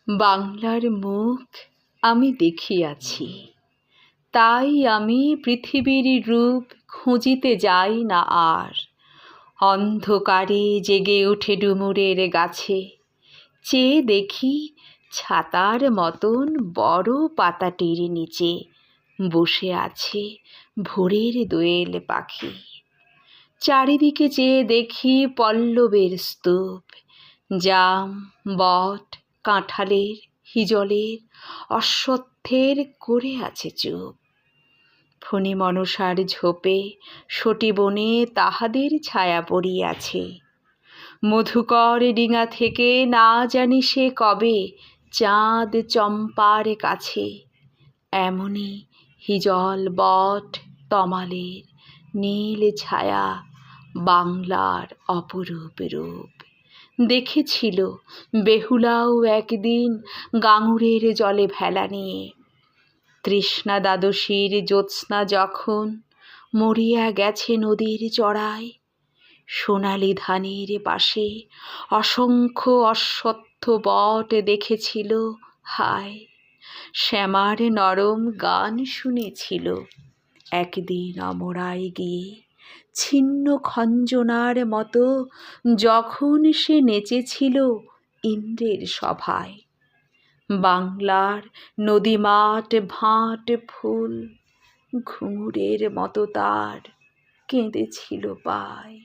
বাংলার মুখ আমি দেখিয়াছি, তাই আমি পৃথিবীর রূপ খুঁজিতে যাই না আর। অন্ধকারে জেগে ওঠে ডুমুরের গাছে, চেয়ে দেখি ছাতার মতন বড় পাতাটির নিচে বসে আছে ভোরের দোয়েল পাখি। চারিদিকে চেয়ে দেখি পল্লবের স্তূপ, জাম, বট, কাঁঠালের, হিজলের, অশ্বত্থের করে আছে চুপ। ফণী মনসার ঝোপে সটিবনে তাহাদের ছায়া পড়িয়াছে। মধুকর ডিঙা থেকে না জানি সে কবে চাঁদ চম্পার কাছে। এমনি হিজল, বট, তমালের নীল ছায়া বাংলার অপরূপ রূপ। দেখেছিল বেহুলাও একদিন গাঙুরের জলে ভেলা নিয়ে। তৃষ্ণা দ্বাদশীর জ্যোৎস্না যখন মরিয়া গেছে নদীর চড়ায়, সোনালি ধানের পাশে অসংখ্য অশ্বত্থ বট দেখেছিল। হায়, শ্যামার নরম গান শুনেছিল একদিন অমরায় গিয়ে। ছিন্ন খঞ্জনার মতো যখন সে নেচেছিল ইন্দ্রের সভায়। বাংলার নদীমাঠ ভাট ফুল ঘুঙুরের মতো তার কেঁদেছিল পায়।